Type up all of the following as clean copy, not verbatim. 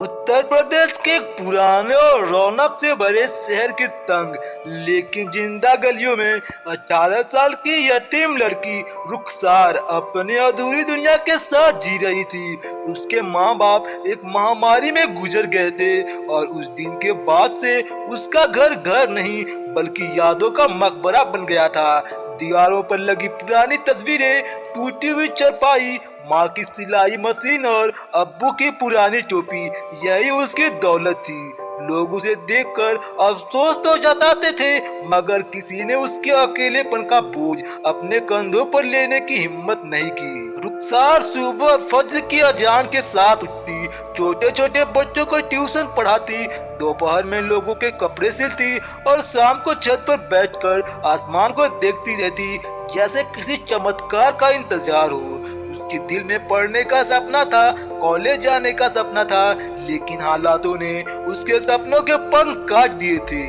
उत्तर प्रदेश के एक पुराने और रौनक से भरे शहर की तंग लेकिन जिंदा गलियों में 18 साल की यतीम लड़की रुखसार अपनी अधूरी दुनिया के साथ जी रही थी। उसके माँ बाप एक महामारी में गुजर गए थे और उस दिन के बाद से उसका घर घर नहीं बल्कि यादों का मकबरा बन गया था। दीवारों पर लगी पुरानी तस्वीरें, टूटी हुई चारपाई, माँ की सिलाई मशीन और अब्बू की पुरानी टोपी, यही उसकी दौलत थी। लोग उसे देखकर अफसोस तो जताते थे मगर किसी ने उसके अकेलेपन का बोझ अपने कंधों पर लेने की हिम्मत नहीं की। रुखसार सुबह फज्र की अजान के साथ उठती, छोटे छोटे बच्चों को ट्यूशन पढ़ाती, दोपहर में लोगों के कपड़े सिलती और शाम को छत पर बैठकर आसमान को देखती रहती जैसे किसी चमत्कार का इंतजार हो। उसके दिल में पढ़ने का सपना था, कॉलेज जाने का सपना था, लेकिन हालातों ने उसके सपनों के पंख काट दिए थे।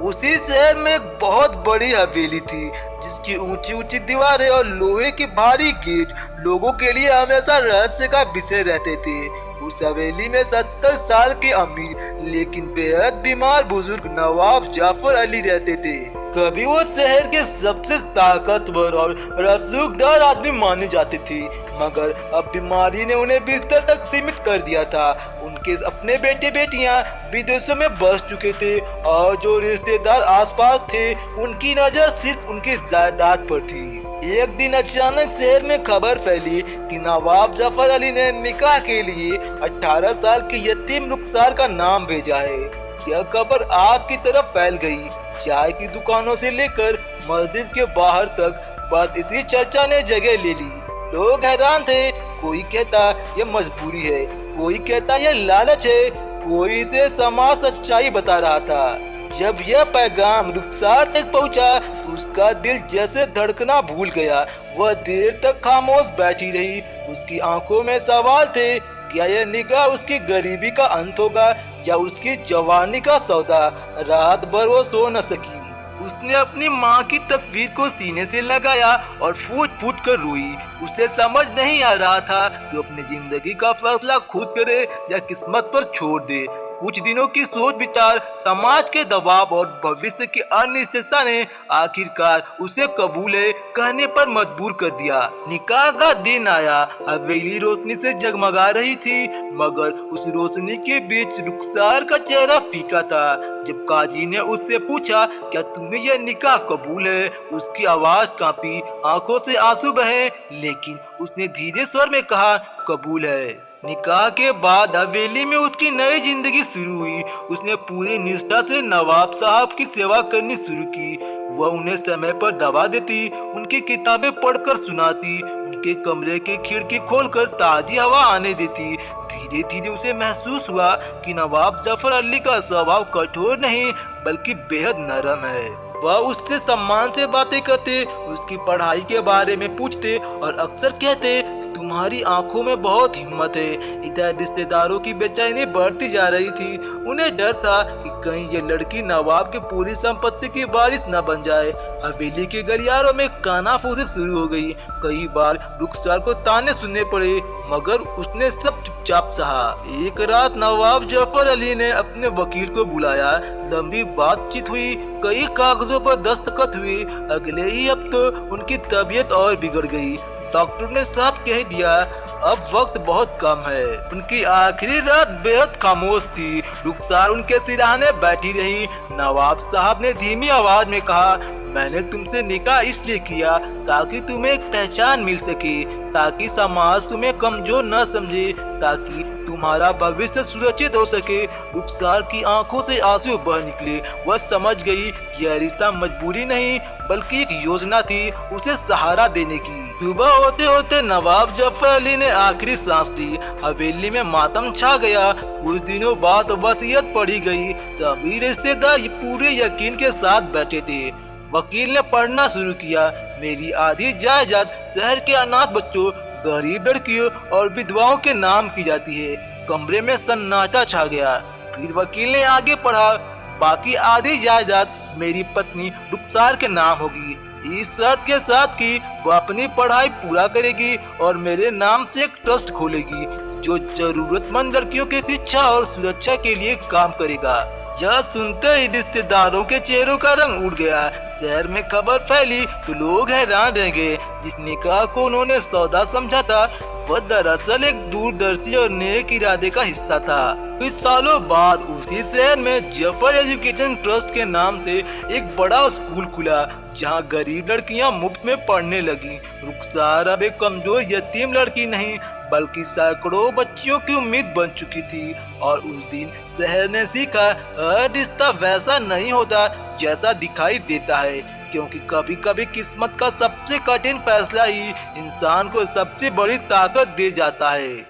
उसी शहर में एक बहुत बड़ी हवेली थी जिसकी ऊंची ऊंची दीवारें और लोहे की भारी गेट लोगों के लिए हमेशा रहस्य का विषय रहते थे। उस हवेली में 70 साल के अमीर लेकिन बेहद बीमार बुजुर्ग नवाब जाफर अली रहते थे। कभी वो शहर के सबसे ताकतवर और रसूखदार आदमी माने जाते थे मगर अब बीमारी ने उन्हें बिस्तर तक सीमित कर दिया था। उनके अपने बेटे बेटियां विदेशों में बस चुके थे और जो रिश्तेदार आसपास थे उनकी नजर सिर्फ उनकी जायदाद पर थी। एक दिन अचानक शहर में खबर फैली कि नवाब जाफर अली ने निकाह के लिए 18 साल की यतीम रुखसार का नाम भेजा है। यह खबर आग की तरफ फैल गई। चाय की दुकानों से लेकर मस्जिद के बाहर तक बस इसी चर्चा ने जगह ले ली। लोग हैरान थे, कोई कहता ये मजबूरी है, कोई कहता ये लालच है, कोई इसे समाज सच्चाई बता रहा था। जब यह पैगाम रुखसार तक पहुंचा तो उसका दिल जैसे धड़कना भूल गया। वह देर तक खामोश बैठी रही। उसकी आंखों में सवाल थे, क्या यह निगाह उसकी गरीबी का अंत होगा या उसकी जवानी का सौदा। रात भर वो सो न सकी। उसने अपनी माँ की तस्वीर को सीने से लगाया और फूट फूट कर रोई। उसे समझ नहीं आ रहा था कि अपनी जिंदगी का फैसला खुद करे या किस्मत पर छोड़ दे। कुछ दिनों की सोच विचार, समाज के दबाव और भविष्य की अनिश्चितता ने आखिरकार उसे कबूल है कहने पर मजबूर कर दिया। निकाह का दिन आया। हवेली रोशनी से जगमगा रही थी मगर उस रोशनी के बीच रुखसार का चेहरा फीका था। जब काजी ने उससे पूछा, क्या तुम्हें यह निकाह कबूल है, उसकी आवाज कांपी, आंखों से आंसू बहे, लेकिन उसने धीरे स्वर में कहा, कबूल है। निकाह के बाद हवेली में उसकी नई जिंदगी शुरू हुई। उसने पूरी निष्ठा से नवाब साहब की सेवा करनी शुरू की। वह उन्हें समय पर दवा देती, उनकी किताबें पढ़कर सुनाती, उनके कमरे की खिड़की खोलकर ताजी हवा आने देती। धीरे धीरे उसे महसूस हुआ कि नवाब जाफर अली का स्वभाव कठोर नहीं बल्कि बेहद नरम है। वह उससे सम्मान से बातें करते, उसकी पढ़ाई के बारे में पूछते और अक्सर कहते, तुम्हारी आंखों में बहुत हिम्मत है। इधर रिश्तेदारों की बेचैनी बढ़ती जा रही थी। उन्हें डर था कि कहीं ये लड़की नवाब की पूरी संपत्ति की बारिश न बन जाए। हवेली के गलियारों में कानाफूसी शुरू हो गई। कई बार रुखसार को ताने सुनने पड़े मगर उसने सब चुपचाप सहा। एक रात नवाब जाफर अली ने अपने वकील को बुलाया। लंबी बातचीत हुई, कई कागजों पर दस्तखत हुए। अगले ही हफ्ते उनकी तबीयत और बिगड़ गई। डॉक्टर ने साफ कह दिया, अब वक्त बहुत कम है। उनकी आखिरी रात बेहद खामोश थी। रुखसार उनके सिरहाने बैठी रही। नवाब साहब ने धीमी आवाज में कहा, मैंने तुमसे निकाह इसलिए किया ताकि तुम्हें एक पहचान मिल सके, ताकि समाज तुम्हें कमजोर न समझे, ताकि तुम्हारा भविष्य सुरक्षित हो सके। रुखसार की आंखों से आंसू बह निकले। वह समझ गई यह रिश्ता मजबूरी नहीं बल्कि एक योजना थी उसे सहारा देने की। सुबह होते होते नवाब जाफर अली ने आखिरी सांस ली। हवेली में मातम छा गया। कुछ दिनों बाद वसीयत पढ़ी गई। सभी रिश्तेदार पूरे यकीन के साथ बैठे थे। वकील ने पढ़ना शुरू किया, मेरी आधी जायदाद शहर के अनाथ बच्चों, गरीब लड़कियों और विधवाओं के नाम की जाती है। कमरे में सन्नाटा छा गया। फिर वकील ने आगे पढ़ा, बाकी आधी जायदाद मेरी पत्नी रुखसार के नाम होगी, इस शर्त के साथ कि वह अपनी पढ़ाई पूरा करेगी और मेरे नाम से एक ट्रस्ट खोलेगी जो जरूरतमंद लड़कियों की शिक्षा और सुरक्षा के लिए काम करेगा। यह सुनते ही रिश्तेदारों के चेहरों का रंग उड़ गया। शहर में खबर फैली तो लोग हैरान रह गए। जिस निकाह को उन्होंने सौदा समझा था वह दरअसल एक दूरदर्शी और नेक इरादे का हिस्सा था। कुछ सालों बाद उसी शहर में जफर एजुकेशन ट्रस्ट के नाम से एक बड़ा स्कूल खुला जहां गरीब लड़कियां मुफ्त में पढ़ने लगी। रुखसार अब एक कमजोर यतीम लड़की नहीं बल्कि सैकड़ों बच्चियों की उम्मीद बन चुकी थी। और उस दिन शहर ने सीखा हर रिश्ता वैसा नहीं होता जैसा दिखाई देता है, क्योंकि कभी कभी किस्मत का सबसे कठिन फैसला ही इंसान को सबसे बड़ी ताकत दे जाता है।